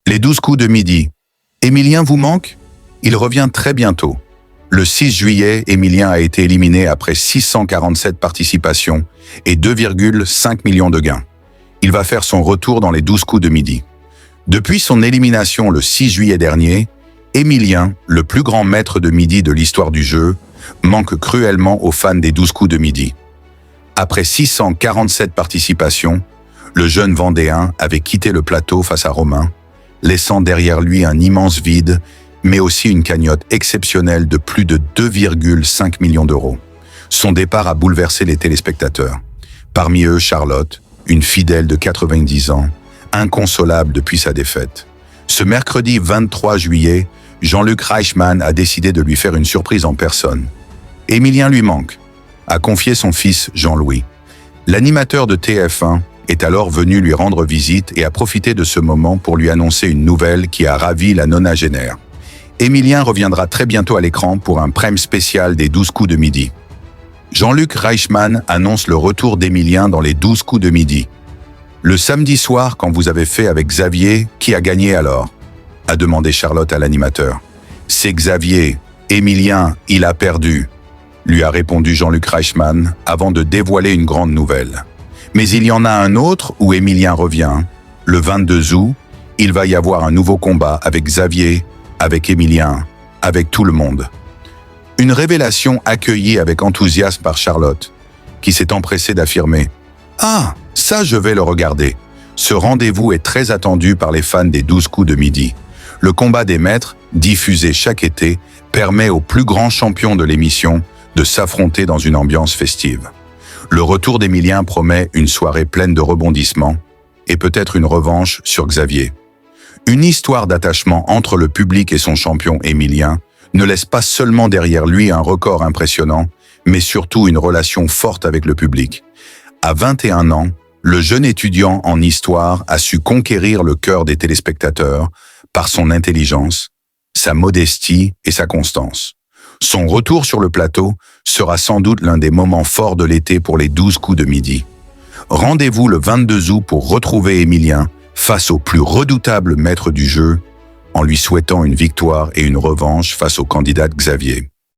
Les 12 coups de midi. Émilien vous manque? Il revient très bientôt. Le 6 juillet, Émilien a été éliminé après 647 participations et 2,5 millions de gains. Il va faire son retour dans les 12 coups de midi. Depuis son élimination le 6 juillet dernier, Émilien, le plus grand maître de midi de l'histoire du jeu, manque cruellement aux fans des 12 coups de midi. Après 647 participations, le jeune Vendéen avait quitté le plateau face à Romain, laissant derrière lui un immense vide, mais aussi une cagnotte exceptionnelle de plus de 2,5 millions d'euros. Son départ a bouleversé les téléspectateurs. Parmi eux, Charlotte, une fidèle de 90 ans, inconsolable depuis sa défaite. Ce mercredi 23 juillet, Jean-Luc Reichmann a décidé de lui faire une surprise en personne. Émilien lui manque, a confié son fils Jean-Louis. L'animateur de TF1 est alors venu lui rendre visite et a profité de ce moment pour lui annoncer une nouvelle qui a ravi la nonagénaire. Émilien reviendra très bientôt à l'écran pour un prime spécial des 12 coups de midi. Jean-Luc Reichmann annonce le retour d'Émilien dans les 12 coups de midi. Le samedi soir, quand vous avez fait avec Xavier, qui a gagné alors? A demandé Charlotte à l'animateur. C'est Xavier. Émilien, il a perdu, lui a répondu Jean-Luc Reichmann avant de dévoiler une grande nouvelle. Mais il y en a un autre où Émilien revient. Le 22 août, il va y avoir un nouveau combat avec Xavier, avec Émilien, avec tout le monde. Une révélation accueillie avec enthousiasme par Charlotte, qui s'est empressée d'affirmer « Ah, ça je vais le regarder ». Ce rendez-vous est très attendu par les fans des 12 coups de midi. Le combat des maîtres, diffusé chaque été, permet aux plus grands champions de l'émission de s'affronter dans une ambiance festive. Le retour d'Émilien promet une soirée pleine de rebondissements et peut-être une revanche sur Xavier. Une histoire d'attachement entre le public et son champion Émilien ne laisse pas seulement derrière lui un record impressionnant, mais surtout une relation forte avec le public. À 21 ans, le jeune étudiant en histoire a su conquérir le cœur des téléspectateurs par son intelligence, sa modestie et sa constance. Son retour sur le plateau sera sans doute l'un des moments forts de l'été pour les 12 coups de midi. Rendez-vous le 22 août pour retrouver Émilien face au plus redoutable maître du jeu, en lui souhaitant une victoire et une revanche face au candidat Xavier.